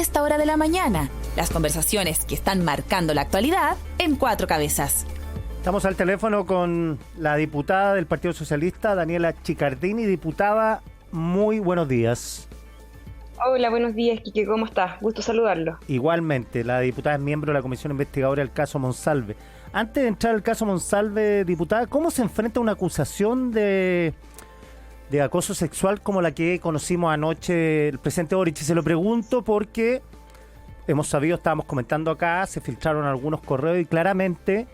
esta hora de la mañana. Las conversaciones que están marcando la actualidad en Cuatro Cabezas. Estamos al teléfono con la diputada del Partido Socialista, Daniela Chiccardini. Diputada, muy buenos días. Hola, buenos días, Quique, ¿cómo estás? Gusto saludarlo. Igualmente, la diputada es miembro de la Comisión Investigadora del caso Monsalve. Antes de entrar al caso Monsalve, diputada, ¿cómo se enfrenta una acusación de acoso sexual como la que conocimos anoche el presidente Boric? Y se lo pregunto porque hemos sabido, estábamos comentando acá, se filtraron algunos correos y claramente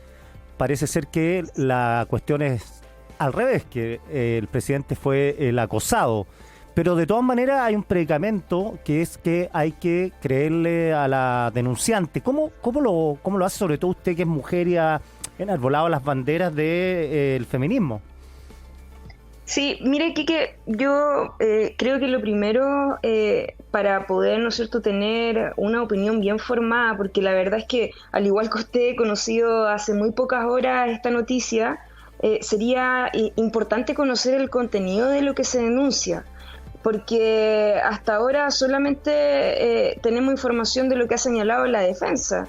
parece ser que la cuestión es al revés, que el presidente fue el acosado. Pero de todas maneras hay un predicamento que es que hay que creerle a la denunciante. ¿Cómo lo hace, sobre todo usted que es mujer y ha enarbolado las banderas del feminismo? Sí, mire, Quique, yo creo que lo primero para poder, ¿no es cierto?, tener una opinión bien formada, porque la verdad es que, al igual que usted, he conocido hace muy pocas horas esta noticia, sería importante conocer el contenido de lo que se denuncia. Porque hasta ahora solamente tenemos información de lo que ha señalado la defensa.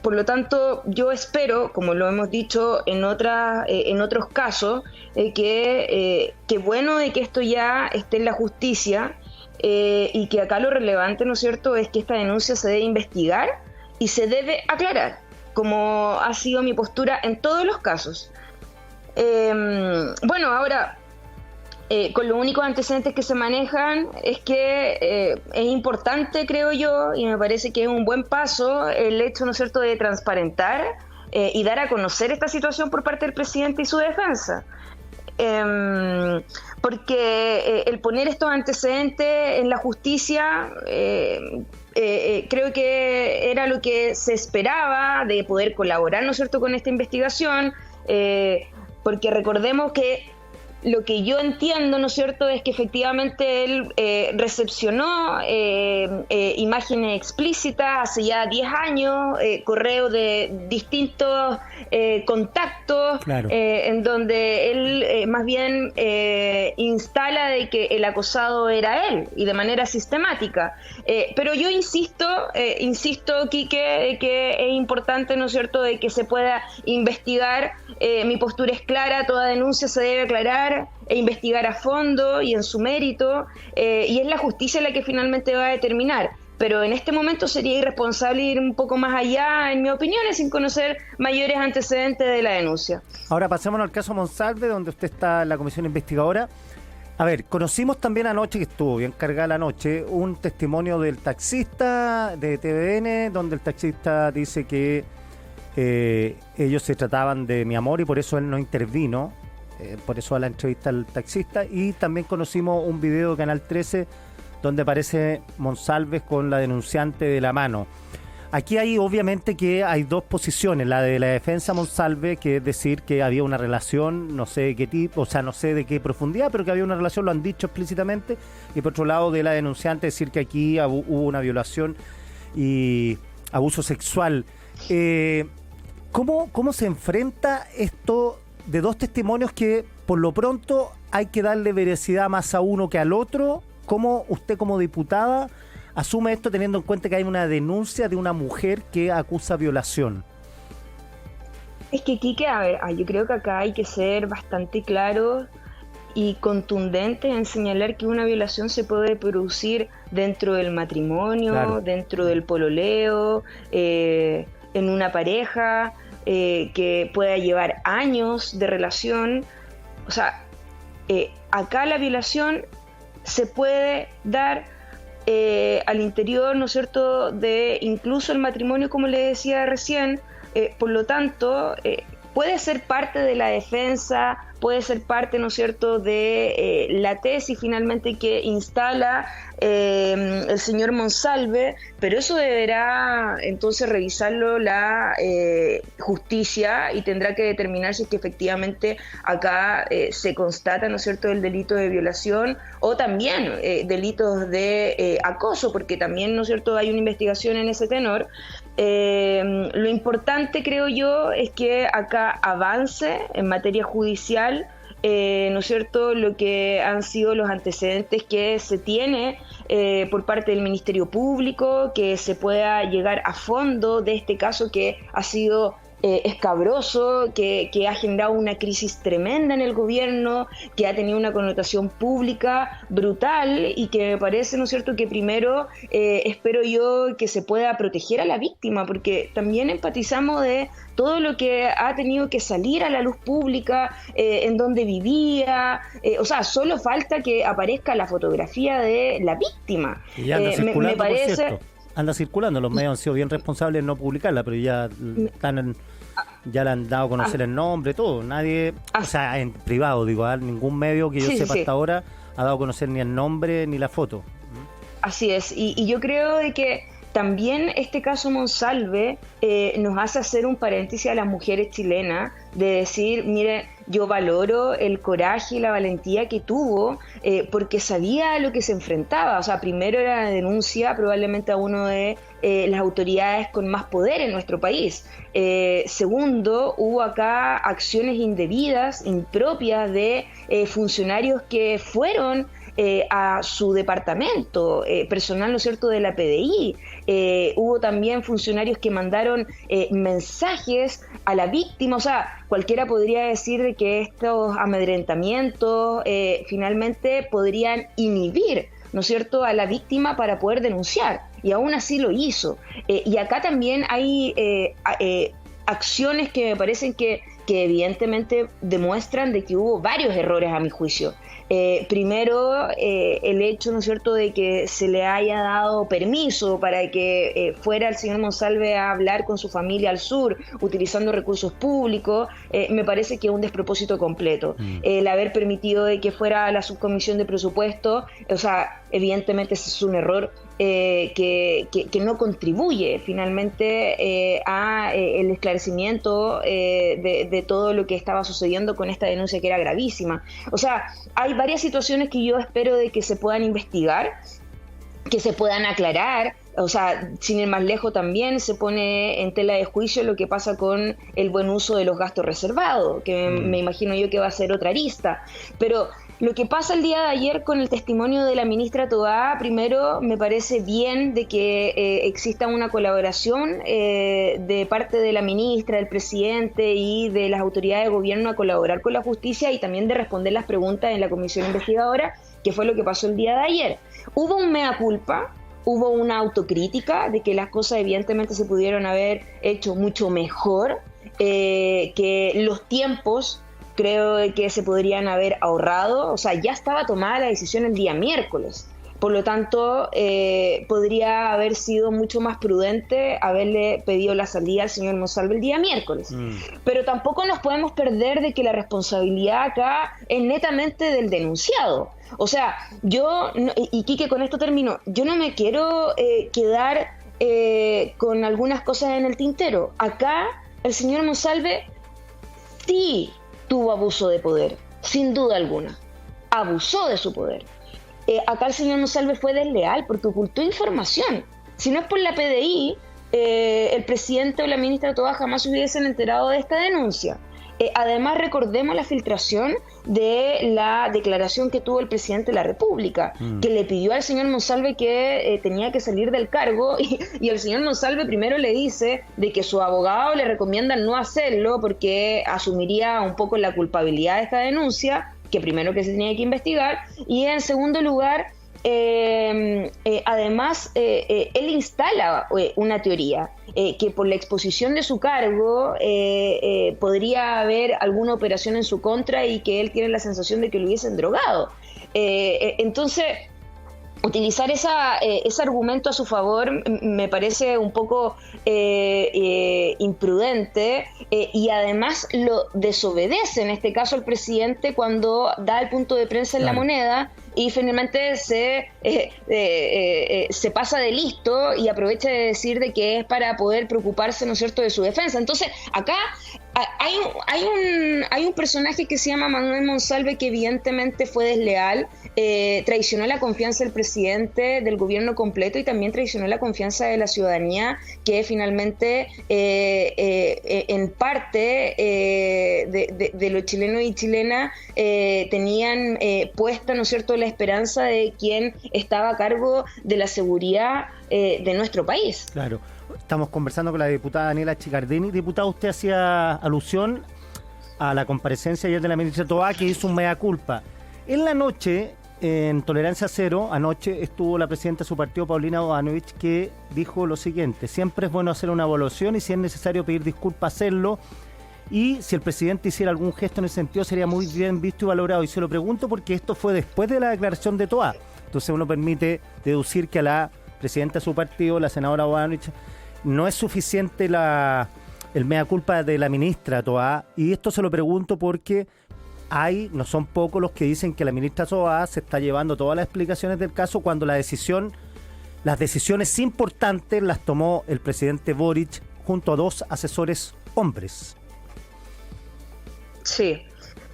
Por lo tanto, yo espero, como lo hemos dicho en otros casos, que bueno de que esto ya esté en la justicia y que acá lo relevante, ¿no es cierto?, es que esta denuncia se debe investigar y se debe aclarar, como ha sido mi postura en todos los casos. Bueno, ahora, con los únicos antecedentes que se manejan es que es importante, creo yo, y me parece que es un buen paso el hecho, ¿no es cierto?, de transparentar y dar a conocer esta situación por parte del presidente y su defensa. Porque el poner estos antecedentes en la justicia creo que era lo que se esperaba de poder colaborar, ¿no es cierto?, con esta investigación, porque recordemos que lo que yo entiendo, ¿no es cierto?, es que efectivamente él recepcionó imágenes explícitas hace ya 10 años, correos de distintos contactos, claro, en donde él más bien instala de que el acosado era él y de manera sistemática. Pero yo insisto, Quique, que es importante, ¿no es cierto?, de que se pueda investigar. Mi postura es clara, toda denuncia se debe aclarar e investigar a fondo y en su mérito, y es la justicia la que finalmente va a determinar. Pero en este momento sería irresponsable ir un poco más allá, en mi opinión, sin conocer mayores antecedentes de la denuncia. Ahora pasémonos al caso Monsalve, donde usted está en la comisión investigadora. A ver, conocimos también anoche, que estuvo bien cargada la noche, un testimonio del taxista de TVN, donde el taxista dice que ellos se trataban de mi amor y por eso él no intervino. Por eso a la entrevista al taxista. Y también conocimos un video de Canal 13 donde aparece Monsalve con la denunciante de la mano. Aquí hay obviamente que hay dos posiciones, la de la defensa Monsalve, que es decir que había una relación, no sé de qué tipo, o sea, no sé de qué profundidad, pero que había una relación, lo han dicho explícitamente, y por otro lado de la denunciante decir que aquí hubo una violación y abuso sexual. ¿Cómo se enfrenta esto de dos testimonios que por lo pronto hay que darle veracidad más a uno que al otro? ¿Cómo usted como diputada asume esto teniendo en cuenta que hay una denuncia de una mujer que acusa violación? Es que, Quique, a ver, yo creo que acá hay que ser bastante claro y contundente en señalar que una violación se puede producir dentro del matrimonio, claro, dentro del pololeo, en una pareja, que pueda llevar años de relación. O sea, acá la violación se puede dar al interior, ¿no es cierto?, de incluso el matrimonio, como le decía recién. Por lo tanto, puede ser parte de la defensa, puede ser parte, ¿no es cierto?, de la tesis finalmente que instala el señor Monsalve, pero eso deberá entonces revisarlo la justicia y tendrá que determinar si es que efectivamente acá se constata, ¿no es cierto?, el delito de violación o también delitos de acoso, porque también, ¿no es cierto?, hay una investigación en ese tenor. Lo importante, creo yo, es que acá avance en materia judicial, ¿no es cierto?, lo que han sido los antecedentes que se tiene por parte del Ministerio Público, que se pueda llegar a fondo de este caso que ha sido escabroso, que ha generado una crisis tremenda en el gobierno, que ha tenido una connotación pública brutal y que me parece, ¿no es cierto?, que primero espero yo que se pueda proteger a la víctima, porque también empatizamos de todo lo que ha tenido que salir a la luz pública, en donde vivía, o sea, solo falta que aparezca la fotografía de la víctima. Y anda circulando, me parece... por cierto. Anda circulando, los medios han sido bien responsables en no publicarla, pero ya ya le han dado a conocer el nombre, todo. Nadie, o sea, en privado, digo, ningún medio que yo sepa hasta ahora ha dado a conocer ni el nombre ni la foto. Así es, y yo creo de que también este caso Monsalve nos hace hacer un paréntesis a las mujeres chilenas, de decir, mire, yo valoro el coraje y la valentía que tuvo, porque sabía a lo que se enfrentaba. O sea, primero era la denuncia probablemente a uno de las autoridades con más poder en nuestro país. Segundo, hubo acá acciones indebidas, impropias de funcionarios que fueron a su departamento, personal, ¿no es cierto?, de la PDI. Hubo también funcionarios que mandaron mensajes a la víctima. O sea, cualquiera podría decir de que estos amedrentamientos finalmente podrían inhibir, ¿no es cierto?, a la víctima para poder denunciar, y aún así lo hizo. Y acá también hay acciones que me parecen que evidentemente demuestran de que hubo varios errores a mi juicio. Primero, el hecho, ¿no es cierto?, de que se le haya dado permiso para que fuera el señor Monsalve a hablar con su familia al sur, utilizando recursos públicos, me parece que es un despropósito completo. El haber permitido de que fuera a la subcomisión de presupuesto, o sea, evidentemente ese es un error que no contribuye finalmente a el esclarecimiento de todo lo que estaba sucediendo con esta denuncia que era gravísima. O sea, hay varias situaciones que yo espero de que se puedan investigar, que se puedan aclarar. O sea, sin ir más lejos, también se pone en tela de juicio lo que pasa con el buen uso de los gastos reservados, que me imagino yo que va a ser otra arista. Pero lo que pasa el día de ayer con el testimonio de la ministra Toá, primero me parece bien de que exista una colaboración de parte de la ministra, del presidente y de las autoridades de gobierno a colaborar con la justicia y también de responder las preguntas en la comisión investigadora, que fue lo que pasó el día de ayer. Hubo un mea culpa, hubo una autocrítica de que las cosas evidentemente se pudieron haber hecho mucho mejor, que los tiempos creo que se podrían haber ahorrado. O sea, ya estaba tomada la decisión el día miércoles. Por lo tanto, podría haber sido mucho más prudente haberle pedido la salida al señor Monsalve el día miércoles. Pero tampoco nos podemos perder de que la responsabilidad acá es netamente del denunciado. O sea, yo, y Quique, con esto termino, yo no me quiero quedar con algunas cosas en el tintero. Acá el señor Monsalve sí tuvo abuso de poder, sin duda alguna. Abusó de su poder. Acá el señor Monsalve fue desleal porque ocultó información. Si no es por la PDI, el presidente o la ministra Toá jamás se hubiesen enterado de esta denuncia. Además, recordemos la filtración de la declaración que tuvo el presidente de la República, que le pidió al señor Monsalve que tenía que salir del cargo, y el señor Monsalve primero le dice de que su abogado le recomienda no hacerlo porque asumiría un poco la culpabilidad de esta denuncia, que primero que se tenía que investigar, y en segundo lugar, además, él instala una teoría, que por la exposición de su cargo podría haber alguna operación en su contra y que él tiene la sensación de que lo hubiesen drogado. Entonces, utilizar ese argumento a su favor me parece un poco imprudente, y además lo desobedece en este caso el presidente cuando da el punto de prensa en La Moneda y finalmente se pasa de listo y aprovecha de decir de que es para poder preocuparse, ¿no es cierto?, de su defensa. Entonces, acá Hay un personaje que se llama Manuel Monsalve que evidentemente fue desleal, traicionó la confianza del presidente, del gobierno completo, y también traicionó la confianza de la ciudadanía, que finalmente en parte de los chilenos y chilenas tenían puesta, ¿no es cierto?, la esperanza de quien estaba a cargo de la seguridad de nuestro país. Claro. Estamos conversando con la diputada Daniela Chicardini. Diputada, usted hacía alusión a la comparecencia ayer de la ministra Toá, que hizo un mea culpa. En la noche, en Tolerancia Cero, anoche estuvo la presidenta de su partido, Paulina Bodanovich, que dijo lo siguiente: siempre es bueno hacer una evaluación y si es necesario pedir disculpas, hacerlo. Y si el presidente hiciera algún gesto en ese sentido, sería muy bien visto y valorado. Y se lo pregunto porque esto fue después de la declaración de Toá. Entonces uno permite deducir que a la presidenta de su partido, la senadora Bodanovich, no es suficiente el mea culpa de la ministra Toá, y esto se lo pregunto porque no son pocos los que dicen que la ministra Toá se está llevando todas las explicaciones del caso cuando las decisiones importantes las tomó el presidente Boric junto a 2 asesores hombres. Sí.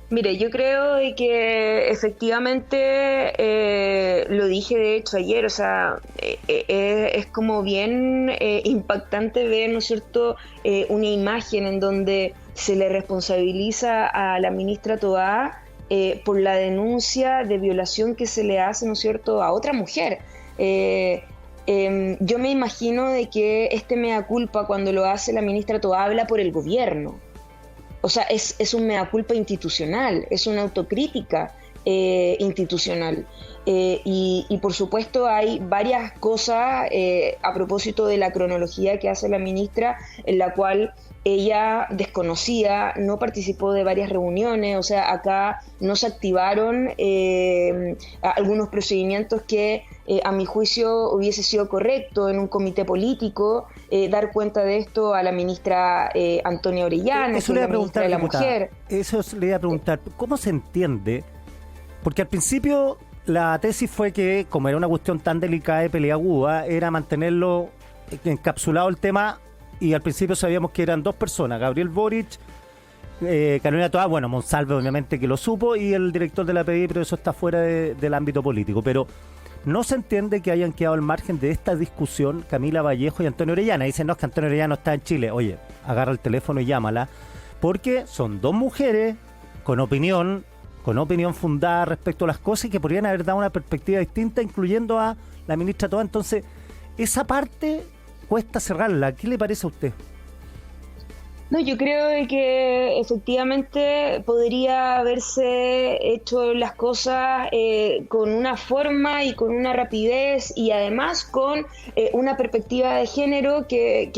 Mire, yo creo de que efectivamente, lo dije de hecho ayer, o sea, es como bien impactante ver, ¿no es cierto?, una imagen en donde se le responsabiliza a la ministra Toá por la denuncia de violación que se le hace, ¿no es cierto?, a otra mujer. Yo me imagino de que este mea culpa, cuando lo hace la ministra Toá, habla por el gobierno. O sea, es un mea culpa institucional, es una autocrítica institucional. Y por supuesto hay varias cosas a propósito de la cronología que hace la ministra, en la cual ella desconocía, no participó de varias reuniones, o sea, acá no se activaron algunos procedimientos que a mi juicio hubiese sido correcto en un comité político dar cuenta de esto a la ministra Antonia Orellana, eso le iba a preguntar, de la mujer. Eso le iba a preguntar, ¿cómo se entiende? Porque al principio la tesis fue que, como era una cuestión tan delicada y peliaguda, era mantenerlo encapsulado el tema, y al principio sabíamos que eran 2 personas, Gabriel Boric, Carolina Toá, bueno, Monsalve obviamente que lo supo, y el director de la PDI, pero eso está fuera del ámbito político. Pero no se entiende que hayan quedado al margen de esta discusión Camila Vallejo y Antonio Orellana. Dicen, no, es que Antonio Orellana no está en Chile. Oye, agarra el teléfono y llámala, porque son 2 mujeres con opinión fundada respecto a las cosas y que podrían haber dado una perspectiva distinta, incluyendo a la ministra Toá. Entonces, esa parte cuesta cerrarla. ¿Qué le parece a usted? No, yo creo que efectivamente podría haberse hecho las cosas con una forma y con una rapidez, y además con una perspectiva de género que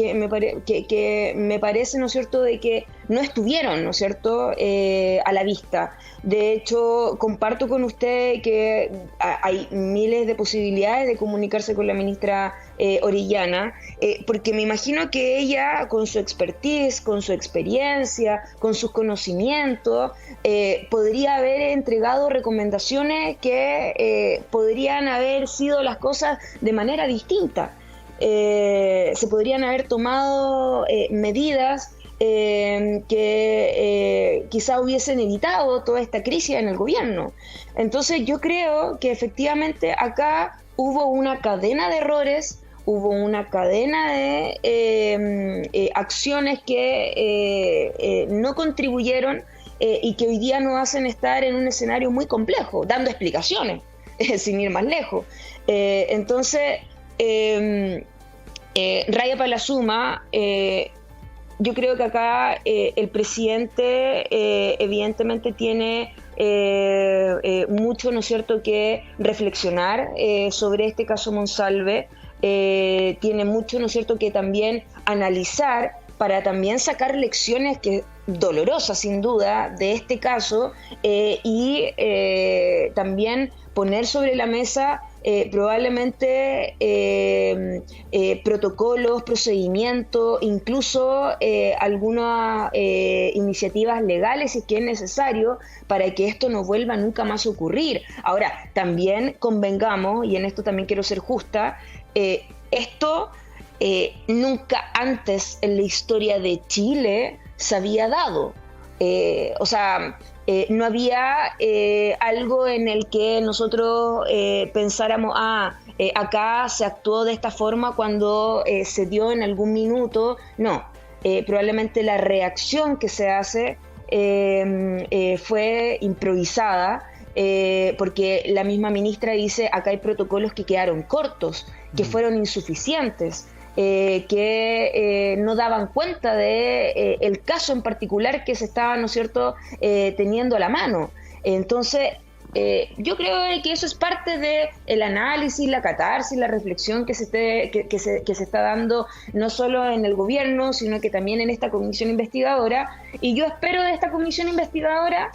me parece, ¿no es cierto?, de que no estuvieron, ¿no es cierto?, a la vista. De hecho, comparto con usted que hay miles de posibilidades de comunicarse con la ministra Orellana, porque me imagino que ella, con su expertise, con su experiencia, con sus conocimientos, podría haber entregado recomendaciones que podrían haber sido las cosas de manera distinta. Se podrían haber tomado medidas que quizá hubiesen evitado toda esta crisis en el gobierno. Entonces yo creo que efectivamente acá hubo una cadena de errores, hubo una cadena de acciones que no contribuyeron y que hoy día nos hacen estar en un escenario muy complejo, dando explicaciones, sin ir más lejos. Entonces, raya para la suma, yo creo que acá el presidente evidentemente tiene mucho, ¿no es cierto?, que reflexionar sobre este caso Monsalve. Tiene mucho, ¿no es cierto?, que también analizar para también sacar lecciones que dolorosas sin duda de este caso, y también poner sobre la mesa probablemente protocolos, procedimientos, incluso algunas iniciativas legales si es que es necesario para que esto no vuelva nunca más a ocurrir. Ahora, también convengamos, y en esto también quiero ser justa, esto nunca antes en la historia de Chile se había dado. No había algo en el que nosotros pensáramos, acá se actuó de esta forma cuando se dio en algún minuto. No, probablemente la reacción que se hace fue improvisada, porque la misma ministra dice, acá hay protocolos que quedaron cortos, que fueron insuficientes. Que no daban cuenta de el caso en particular que se estaba, ¿no es cierto?, teniendo a la mano. Entonces, yo creo que eso es parte del análisis, la catarsis, la reflexión que se está dando no solo en el gobierno, sino que también en esta comisión investigadora. Y yo espero de esta comisión investigadora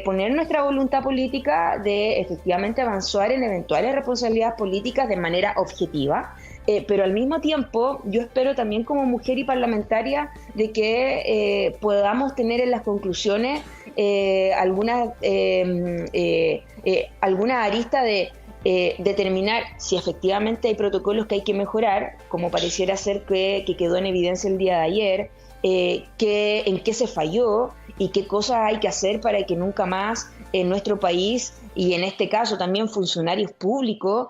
poner nuestra voluntad política de efectivamente avanzar en eventuales responsabilidades políticas de manera objetiva. Pero al mismo tiempo yo espero también como mujer y parlamentaria de que podamos tener en las conclusiones alguna arista de determinar si efectivamente hay protocolos que hay que mejorar, como pareciera ser que quedó en evidencia el día de ayer, en qué se falló y qué cosas hay que hacer para que nunca más en nuestro país, y en este caso también funcionarios públicos,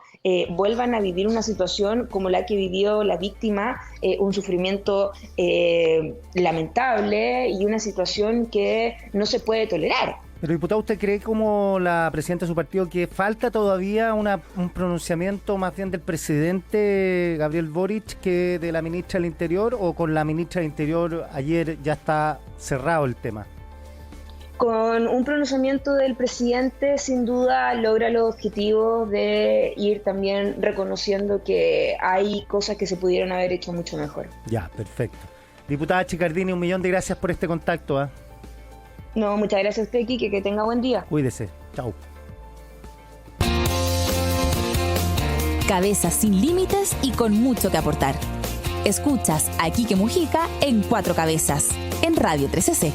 vuelvan a vivir una situación como la que vivió la víctima, un sufrimiento lamentable y una situación que no se puede tolerar. Pero, diputado, ¿usted cree, como la presidenta de su partido, que falta todavía un pronunciamiento más bien del presidente Gabriel Boric que de la ministra del Interior, o con la ministra del Interior ayer ya está cerrado el tema? Con un pronunciamiento del presidente, sin duda, logra los objetivos de ir también reconociendo que hay cosas que se pudieron haber hecho mucho mejor. Ya, perfecto. Diputada Chicardini, 1.000.000 de gracias por este contacto. No, muchas gracias a usted, Quique, que tenga buen día. Cuídese. Chao. Cabezas sin límites y con mucho que aportar. Escuchas a Quique Mujica en Cuatro Cabezas, en Radio 13C.